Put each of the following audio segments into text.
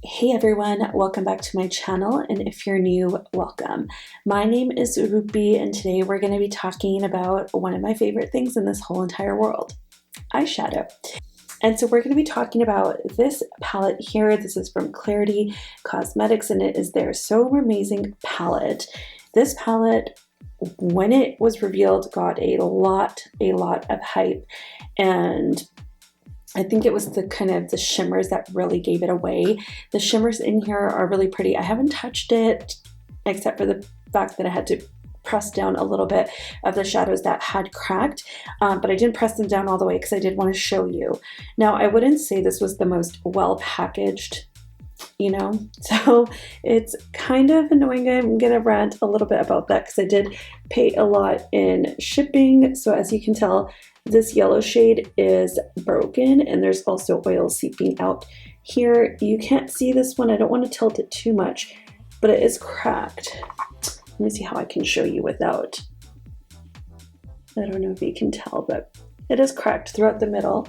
Hey everyone, welcome back to my channel, and if you're new, welcome. My name is Rupy, and today we're going to be talking about one of my favorite things in this whole entire world, eyeshadow. And so we're going to be talking about this palette here. This is from Klarity Kosmetics, and it is their So Mermaizing palette. This palette, when it was revealed, got a lot of hype, and I think it was the kind of the shimmers that really gave it away. The shimmers in here are really pretty. I haven't touched it except for the fact that I had to press down a little bit of the shadows that had cracked, but I didn't press them down all the way because I did want to show you. Now, I wouldn't say this was the most well packaged, you know, so it's kind of annoying. I'm gonna rant a little bit about that because I did pay a lot in shipping. So as you can tell, this yellow shade is broken, and there's also oil seeping out here. You can't see this one. I don't want to tilt it too much, but it is cracked. Let me see how I can show you without. I don't know if you can tell, but it is cracked throughout the middle.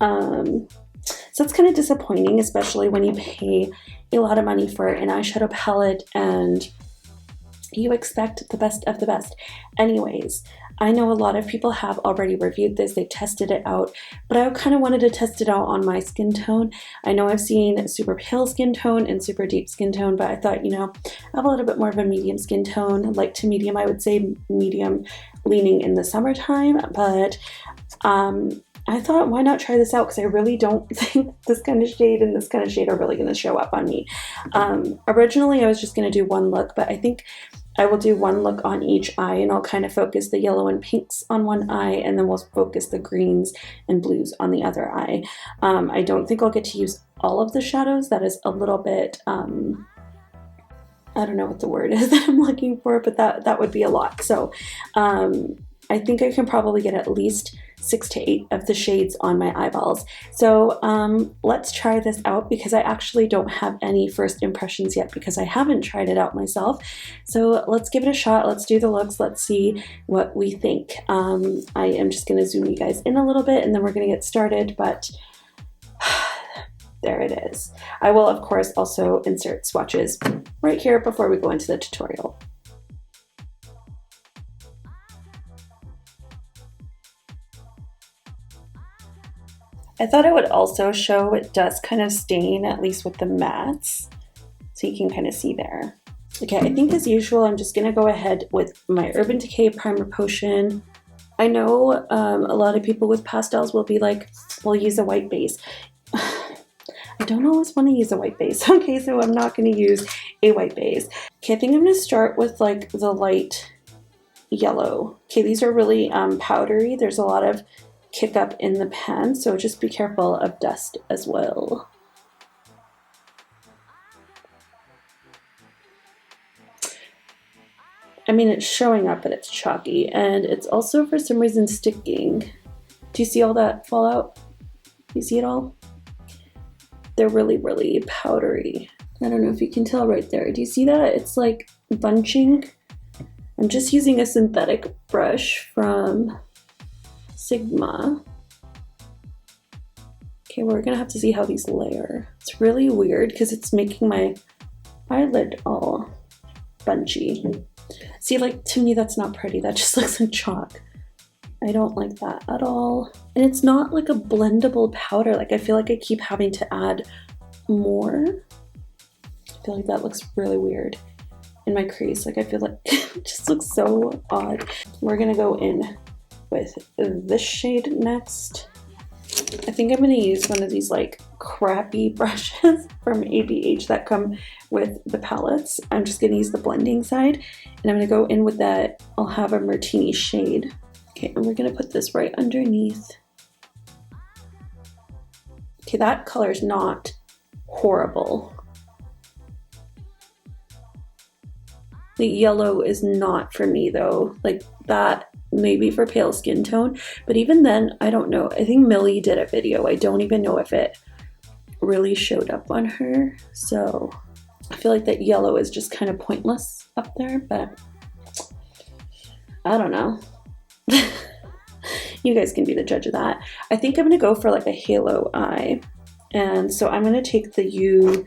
So it's kind of disappointing, especially when you pay a lot of money for an eyeshadow palette and you expect the best of the best. Anyways, I know a lot of people have already reviewed this, they've tested it out, but I kind of wanted to test it out on my skin tone. I know I've seen super pale skin tone and super deep skin tone, but I thought, you know, I have a little bit more of a medium skin tone, light to medium. I would say medium leaning in the summertime, but I thought, why not try this out? Because I really don't think this kind of shade and this kind of shade are really going to show up on me. Originally, I was just going to do one look, but I think I will do one look on each eye, and I'll kind of focus the yellow and pinks on one eye, and then we'll focus the greens and blues on the other eye. I don't think I'll get to use all of the shadows. That is a little bit, I don't know what the word is that I'm looking for, but that would be a lot. So I think I can probably get at least 6 to 8 of the shades on my eyeballs. So let's try this out, because I actually don't have any first impressions yet because I haven't tried it out myself. So let's give it a shot. Let's do the looks. Let's see what we think. I am just going to zoom you guys in a little bit, and then we're going to get started, but there it is. I will, of course, also insert swatches right here before we go into the tutorial. I thought it would also show it does kind of stain, at least with the mattes, so you can kind of see there. Okay, I think as usual, I'm just going to go ahead with my Urban Decay Primer Potion. I know a lot of people with pastels will be like, we'll use a white base. I don't always want to use a white base, okay, so I'm not going to use a white base. Okay, I think I'm going to start with like the light yellow. Okay, these are really powdery. There's a lot of kick up in the pan, so just be careful of dust as well. I mean, it's showing up, but it's chalky, and it's also for some reason sticking. Do you see all that fallout? You see it all? They're really powdery. I don't know if you can tell right there. Do you see that? It's like bunching. I'm just using a synthetic brush from Sigma. Okay, we're gonna have to see how these layer. It's really weird because it's making my eyelid all bunchy. See, like, to me that's not pretty. That just looks like chalk. I don't like that at all. And it's not like a blendable powder. Like, I feel like I keep having to add more. I feel like that looks really weird in my crease. Like, I feel like it just looks so odd. We're gonna go in with this shade next. I think I'm going to use one of these like crappy brushes from ABH that come with the palettes. I'm just going to use the blending side, and I'm going to go in with that. I'll have a Martini shade. Okay, and we're going to put this right underneath. Okay, that color is not horrible. The yellow is not for me though. Like that, maybe for pale skin tone, but even then, I don't know. I think Millie did a video. I don't even know if it really showed up on her. So I feel like that yellow is just kind of pointless up there, but I don't know. You guys can be the judge of that. I think I'm gonna go for like a halo eye. And so I'm gonna take the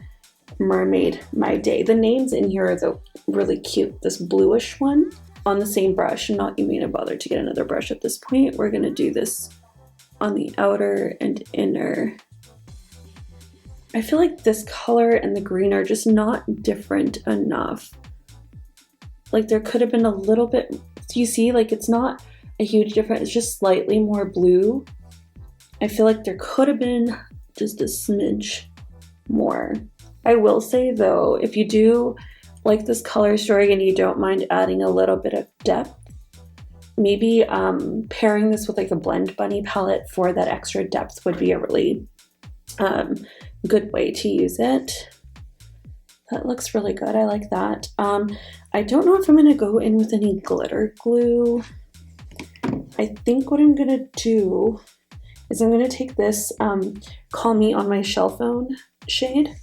mermaid my day. The names in here are really cute. This bluish one on the same brush. I'm not even gonna bother to get another brush at this point. We're gonna do this on the outer and inner. I feel like this color and the green are just not different enough. Like there could have been a little bit, do you see, like it's not a huge difference, it's just slightly more blue. I feel like there could have been just a smidge more. I will say though, if you do like this color story and you don't mind adding a little bit of depth, maybe pairing this with like a Blend Bunny palette for that extra depth would be a really good way to use it. That looks really good. I like that. I don't know if I'm going to go in with any glitter glue. I think what I'm going to do is I'm going to take this Call Me on My Shell Phone shade,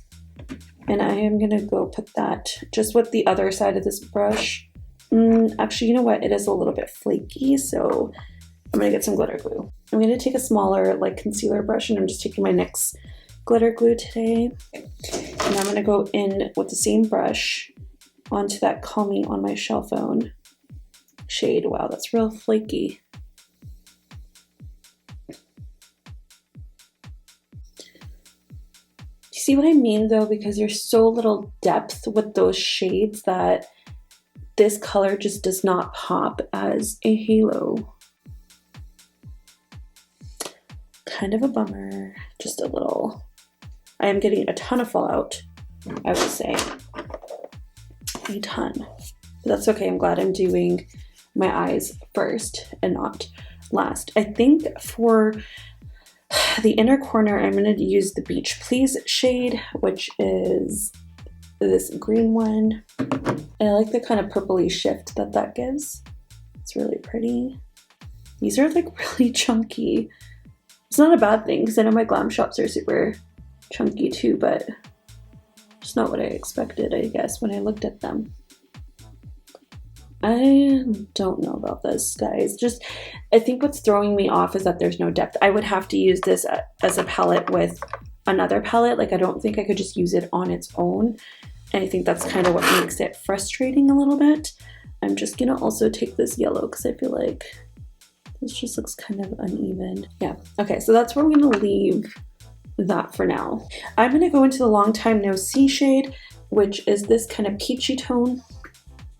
and I am going to go put that just with the other side of this brush. Actually, you know what? It is a little bit flaky, so I'm going to get some glitter glue. I'm going to take a smaller like concealer brush, and I'm just taking my NYX glitter glue today. And I'm going to go in with the same brush onto that Call Me on My Shell Phone shade. Wow, that's real flaky. You see what I mean though? Because there's so little depth with those shades that this color just does not pop as a halo. Kind of a bummer, just a little. I am getting a ton of fallout, I would say. A ton. But that's okay, I'm glad I'm doing my eyes first and not last. I think for the inner corner, I'm going to use the Beach Please shade, which is this green one. And I like the kind of purpley shift that that gives. It's really pretty. These are like really chunky. It's not a bad thing because I know my glam shops are super chunky too, but it's not what I expected, I guess, when I looked at them. I don't know about this, guys. Just, I think what's throwing me off is that there's no depth. I would have to use this as a palette with another palette. Like, I don't think I could just use it on its own. And I think that's kind of what makes it frustrating a little bit. I'm just gonna also take this yellow because I feel like this just looks kind of uneven. Yeah, okay, so that's where I'm gonna leave that for now. I'm gonna go into the Long Time No See shade, which is this kind of peachy tone.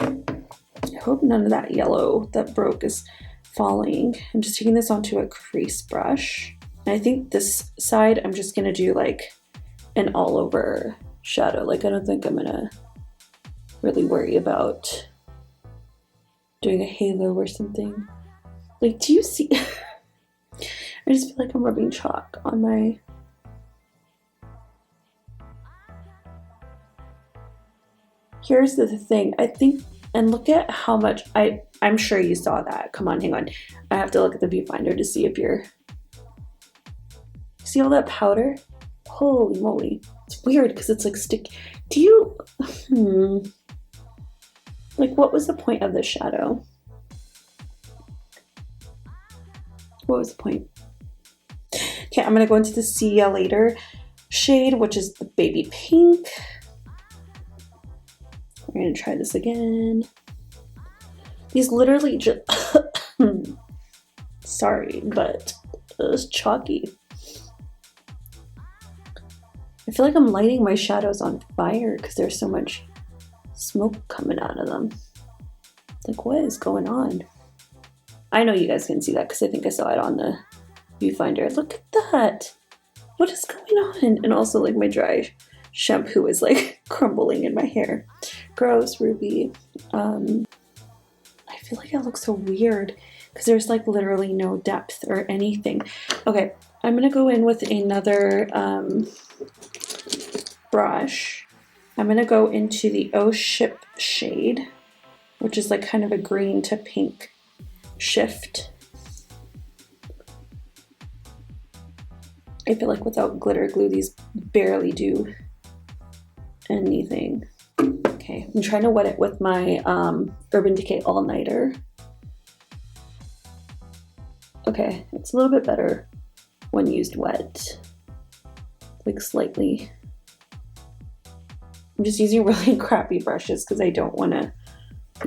I hope none of that yellow that broke is falling. I'm just taking this onto a crease brush. And I think this side I'm just gonna do like an all over shadow. Like I don't think I'm gonna really worry about doing a halo or something. Like, do you see? I just feel like I'm rubbing chalk on my... Here's the thing, I think, and look at how much, I'm sure you saw that. Come on, hang on. I have to look at the viewfinder to see if you're... See all that powder? Holy moly. It's weird because it's like sticky. Do you... Like, what was the point of this shadow? What was the point? Okay, I'm gonna go into the See Ya Later shade, which is the baby pink. We're gonna try this again. These literally just, sorry, but it's chalky. I feel like I'm lighting my shadows on fire because there's so much smoke coming out of them. Like, what is going on? I know you guys can see that because I think I saw it on the viewfinder. Look at that. What is going on? And also, like, my dry shampoo is like crumbling in my hair. Gross, Ruby. I feel like it looks so weird because there's like literally no depth or anything. Okay, I'm gonna go in with another brush. I'm gonna go into the Oh Ship shade, which is like kind of a green to pink shift. I feel like without glitter glue, these barely do anything. Okay, I'm trying to wet it with my Urban Decay All Nighter. Okay, it's a little bit better when used wet, like slightly. I'm just using really crappy brushes because I don't want to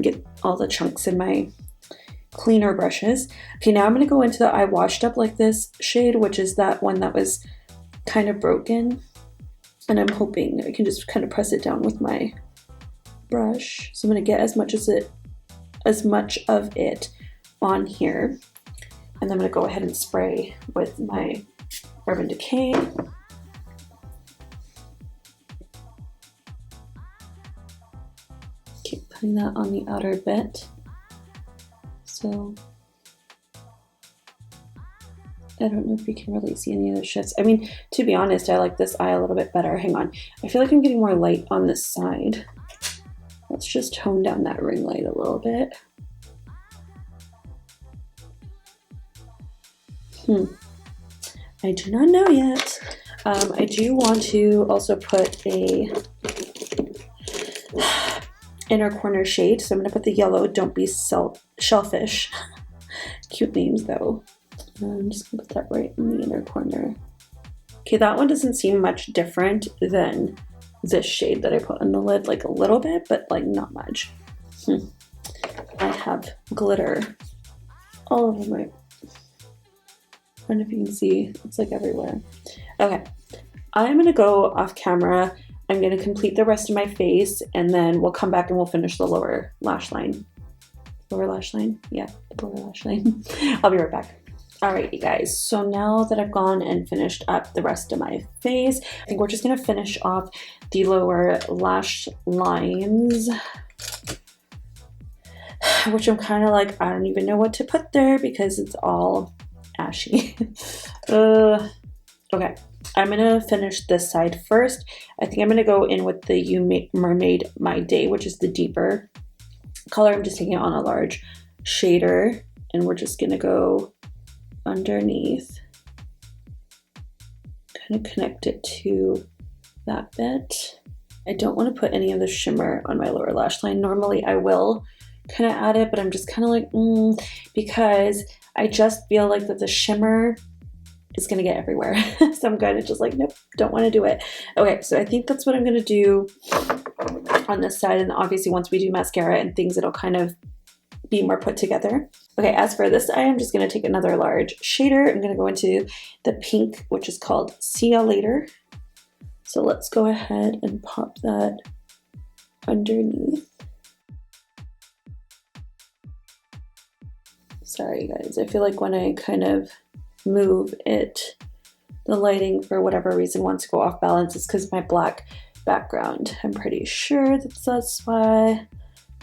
get all the chunks in my cleaner brushes. Okay, now I'm going to go into the I Washed Up Like This shade, which is that one that was kind of broken. And I'm hoping I can just kind of press it down with my brush. So I'm going to get as much of it on here. And then I'm going to go ahead and spray with my Urban Decay. Keep putting that on the outer bit. So I don't know if you can really see any of the shifts. I mean, to be honest, I like this eye a little bit better. Hang on. I feel like I'm getting more light on this side. Let's just tone down that ring light a little bit. I do not know yet. I do want to also put a inner corner shade. So I'm going to put the yellow Don't Be Shellfish. Cute names though. I'm just going to put that right in the inner corner. Okay, that one doesn't seem much different than this shade that I put on the lid. Like a little bit, but like not much. I have glitter all over my... I don't know if you can see, it's like everywhere. Okay, I'm gonna go off camera. I'm gonna complete the rest of my face and then we'll come back and we'll finish the lower lash line. Lower lash line? Yeah, the lower lash line. I'll be right back. All right, you guys, so now that I've gone and finished up the rest of my face, I think we're just gonna finish off the lower lash lines, which I'm kind of like, I don't even know what to put there because it's all ashy. Okay, I'm gonna finish this side first. I think I'm gonna go in with the You Mermaid My Day, which is the deeper color. I'm just taking it on a large shader and we're just gonna go underneath, kind of connect it to that bit. I don't want to put any of the shimmer on my lower lash line. Normally I will kind of add it, but I'm just kind of like, because I just feel like that the shimmer is going to get everywhere. So I'm kind of just like, nope, don't want to do it. Okay, so I think that's what I'm going to do on this side. And obviously once we do mascara and things, it'll kind of be more put together. Okay, as for this eye, I'm just going to take another large shader. I'm going to go into the pink, which is called See Ya Later. So let's go ahead and pop that underneath. Sorry guys, I feel like when I kind of move it, the lighting for whatever reason wants to go off balance. It's because my black background. I'm pretty sure that's why.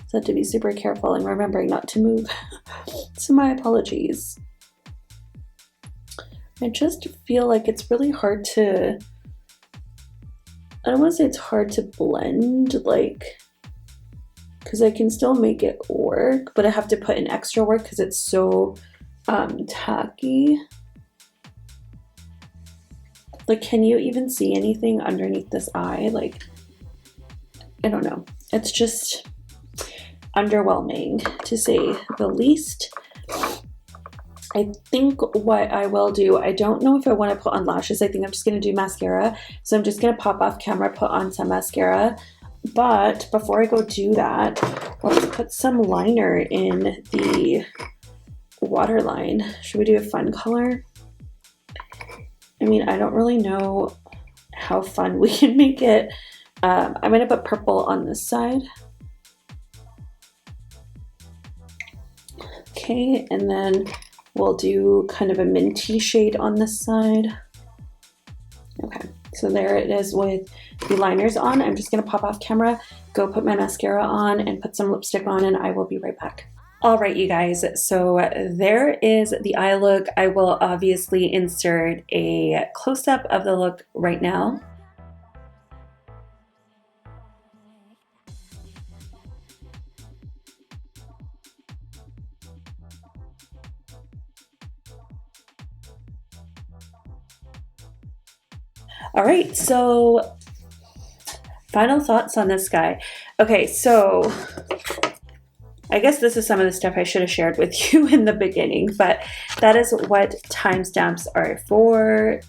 So I have to be super careful and remembering not to move. So my apologies. I just feel like it's really hard to, I don't want to say it's hard to blend, like, because I can still make it work, but I have to put in extra work because it's so tacky. Like, can you even see anything underneath this eye? Like, I don't know. It's just underwhelming, to say the least. I think what I will do, I don't know if I want to put on lashes. I think I'm just going to do mascara. So I'm just going to pop off camera, put on some mascara. But before I go do that, let's put some liner in the waterline. Should we do a fun color? I mean, I don't really know how fun we can make it. I'm going to put purple on this side. Okay, and then we'll do kind of a minty shade on this side. Okay, so there it is with the liners on. I'm just going to pop off camera, go put my mascara on, and put some lipstick on, and I will be right back. All right, you guys, so there is the eye look. I will obviously insert a close-up of the look right now. All right, so final thoughts on this guy. Okay, so I guess this is some of the stuff I should have shared with you in the beginning, but that is what timestamps are for.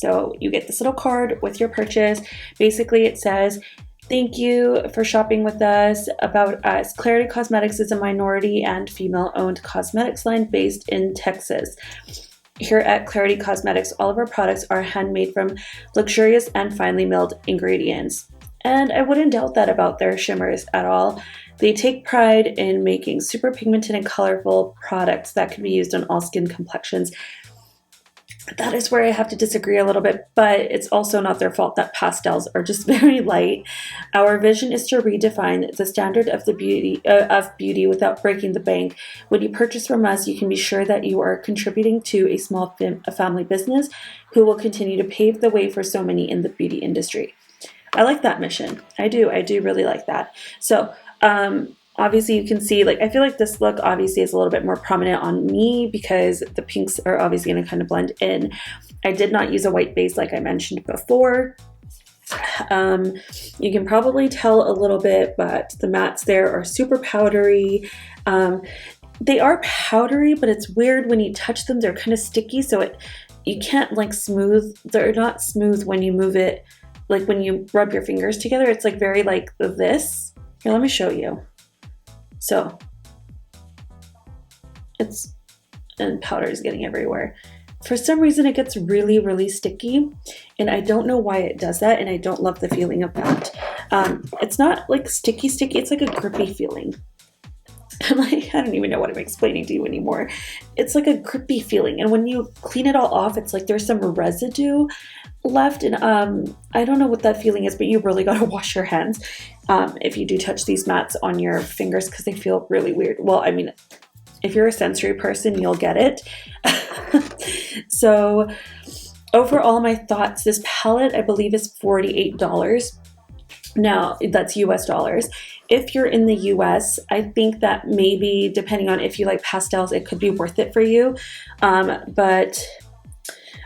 So you get this little card with your purchase. Basically it says, thank you for shopping with us. About us. Klarity Kosmetics is a minority and female-owned cosmetics line based in Texas. Here at Klarity Kosmetics, all of our products are handmade from luxurious and finely milled ingredients. And I wouldn't doubt that about their shimmers at all. They take pride in making super pigmented and colorful products that can be used on all skin complexions. That is where I have to disagree a little bit, but it's also not their fault that pastels are just very light. Our vision is to redefine the standard of beauty without breaking the bank. When you purchase from us, you can be sure that you are contributing to a small family business who will continue to pave the way for so many in the beauty industry. I like that mission. I do really like that. So, obviously you can see, like, I feel like this look obviously is a little bit more prominent on me because the pinks are obviously going to kind of blend in. I did not use a white base like I mentioned before. You can probably tell a little bit, but the mattes there are super powdery. They are powdery, but it's weird when you touch them. They're kind of sticky, so you can't like smooth. They're not smooth when you move it, like when you rub your fingers together. It's like very like this. Here, let me show you. So and powder is getting everywhere. For some reason it gets really, really sticky, and I don't know why it does that, and I don't love the feeling of that. It's not like sticky, it's like a grippy feeling. I'm like, I don't even know what I'm explaining to you anymore. It's like a grippy feeling, and when you clean it all off, it's like there's some residue left, and I don't know what that feeling is, but you really gotta wash your hands if you do touch these mattes on your fingers because they feel really weird. Well, I mean, if you're a sensory person, you'll get it. So overall, my thoughts, this palette I believe is $48. Now that's US dollars. If you're in the US, I think that maybe depending on if you like pastels, it could be worth it for you. But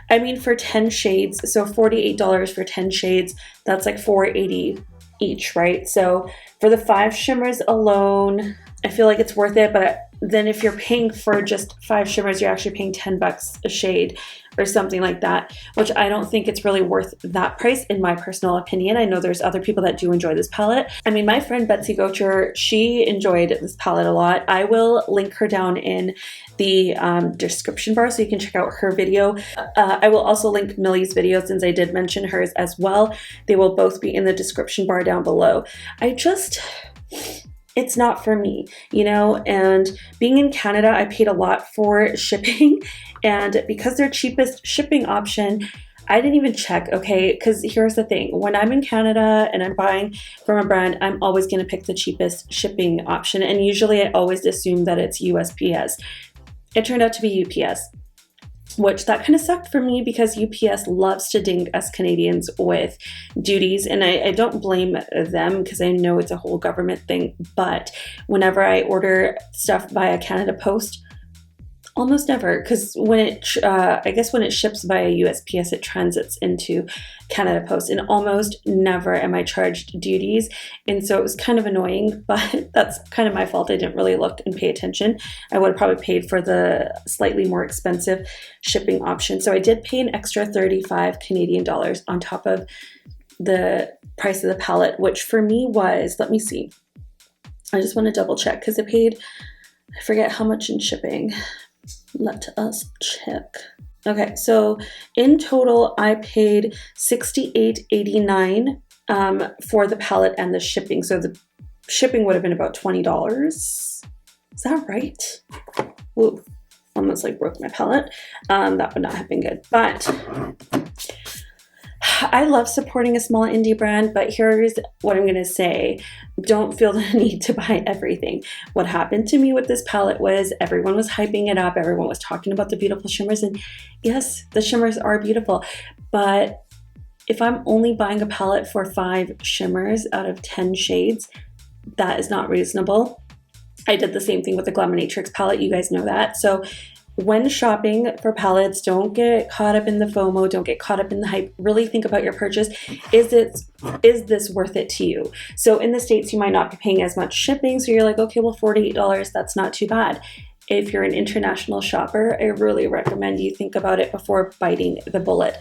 I mean, for 10 shades, so $48 for 10 shades, that's like $4.80 each, right? So for the 5 shimmers alone, I feel like it's worth it, but then if you're paying for just 5 shimmers, you're actually paying $10 a shade or something like that, which I don't think it's really worth that price in my personal opinion. I know there's other people that do enjoy this palette. I mean, my friend Betsy Gocher, she enjoyed this palette a lot. I will link her down in the description bar so you can check out her video. I will also link Millie's video since I did mention hers as well. They will both be in the description bar down below. It's not for me, you know, and being in Canada, I paid a lot for shipping, and because their cheapest shipping option, I didn't even check, okay, because here's the thing. When I'm in Canada and I'm buying from a brand, I'm always going to pick the cheapest shipping option, and usually I always assume that it's USPS. It turned out to be UPS, which that kind of sucked for me because UPS loves to ding us Canadians with duties, and I don't blame them because I know it's a whole government thing, but whenever I order stuff via Canada Post, almost never, because when I guess when it ships via USPS, it transits into Canada Post, and almost never am I charged duties, and so it was kind of annoying, but that's kind of my fault. I didn't really look and pay attention. I would have probably paid for the slightly more expensive shipping option, so I did pay an extra 35 Canadian dollars on top of the price of the palette, which for me was, let me see, I just want to double check because I paid, I forget how much in shipping. Let us check. Okay, so in total, I paid $68.89 for the palette and the shipping. So the shipping would have been about $20. Is that right? Ooh, almost like broke my palette. That would not have been good. But I love supporting a small indie brand, but here's what I'm going to say. Don't feel the need to buy everything. What happened to me with this palette was everyone was hyping it up. Everyone was talking about the beautiful shimmers, and yes, the shimmers are beautiful, but if I'm only buying a palette for 5 shimmers out of 10 shades, that is not reasonable. I did the same thing with the Glaminatrix palette. You guys know that. So when shopping for palettes, don't get caught up in the FOMO, don't get caught up in the hype. Really think about your purchase. Is this worth it to you? So in the States, you might not be paying as much shipping, so you're like, okay, well, $48, that's not too bad. if you're an international shopper, I really recommend you think about it before biting the bullet.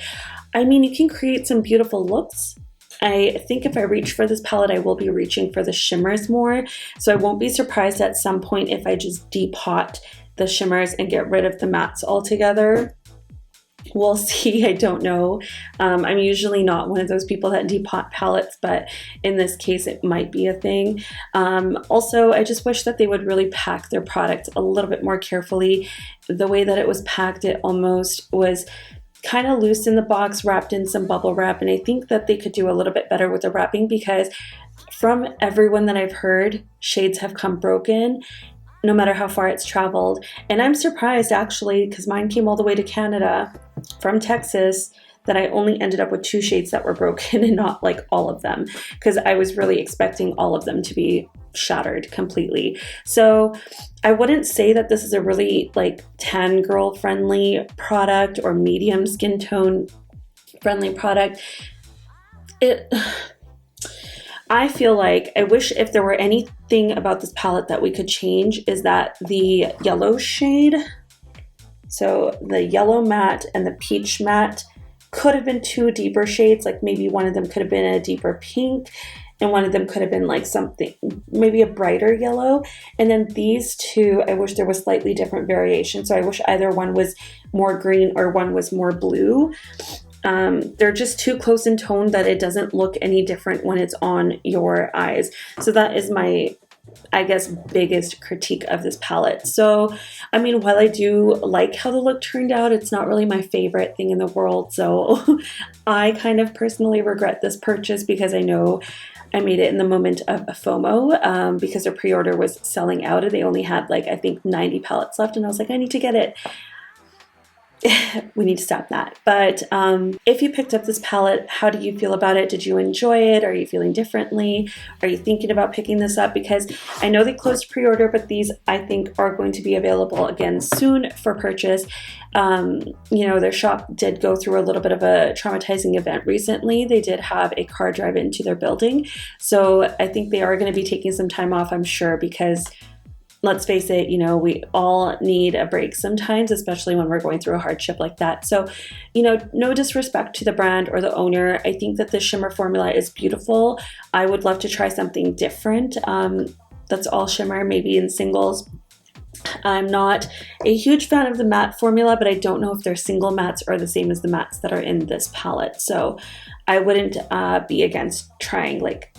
I mean, you can create some beautiful looks. I think if I reach for this palette, I will be reaching for the shimmers more. So I won't be surprised at some point if I just depot the shimmers and get rid of the mattes altogether. We'll see. I don't know. I'm usually not one of those people that depot palettes, but in this case, it might be a thing. Also, I just wish that they would really pack their products a little bit more carefully. The way that it was packed, it almost was kind of loose in the box, wrapped in some bubble wrap, and I think that they could do a little bit better with the wrapping, because from everyone that I've heard, shades have come broken no matter how far it's traveled. And I'm surprised actually, because mine came all the way to Canada from Texas, that I only ended up with 2 shades that were broken and not like all of them, because I was really expecting all of them to be shattered completely. So I wouldn't say that this is a really like tan girl friendly product or medium skin tone friendly product. I feel like I wish if there were anything about this palette that we could change, is that the yellow shade, so the yellow matte and the peach matte, could have been 2 deeper shades. Like maybe one of them could have been a deeper pink and one of them could have been like something, maybe a brighter yellow. And then these 2, I wish there was slightly different variation. So I wish either one was more green or one was more blue. They're just too close in tone that it doesn't look any different when it's on your eyes. So that is my, I guess, biggest critique of this palette. So, I mean, while I do like how the look turned out, it's not really my favorite thing in the world. So I kind of personally regret this purchase, because I know I made it in the moment of a FOMO, because their pre-order was selling out and they only had like, I think 90 palettes left. And I was like, I need to get it. We need to stop that. But if you picked up this palette, how do you feel about it? Did you enjoy it? Are you feeling differently? Are you thinking about picking this up? Because I know they closed pre-order, but these I think are going to be available again soon for purchase. You know, their shop did go through a little bit of a traumatizing event recently. They did have a car drive into their building. So I think they are going to be taking some time off, I'm sure, because let's face it, you know, we all need a break sometimes, especially when we're going through a hardship like that. So, you know, no disrespect to the brand or the owner. I think that the shimmer formula is beautiful. I would love to try something different. That's all shimmer, maybe in singles. I'm not a huge fan of the matte formula, but I don't know if their single mattes are the same as the mattes that are in this palette. So I wouldn't be against trying like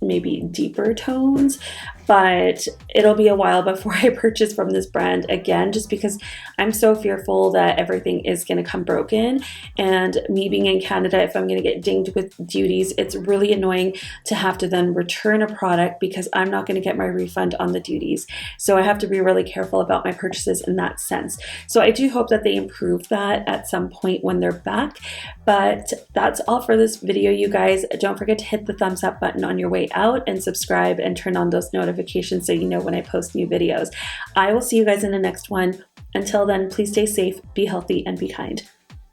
maybe deeper tones, but it'll be a while before I purchase from this brand again, just because I'm so fearful that everything is going to come broken. And me being in Canada, if I'm going to get dinged with duties, it's really annoying to have to then return a product because I'm not going to get my refund on the duties. So I have to be really careful about my purchases in that sense. So I do hope that they improve that at some point when they're back. But that's all for this video, you guys. Don't forget to hit the thumbs up button on your way out and subscribe and turn on those notifications so you know when I post new videos. I will see you guys in the next one. Until then, please stay safe, be healthy, and be kind.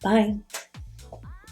Bye.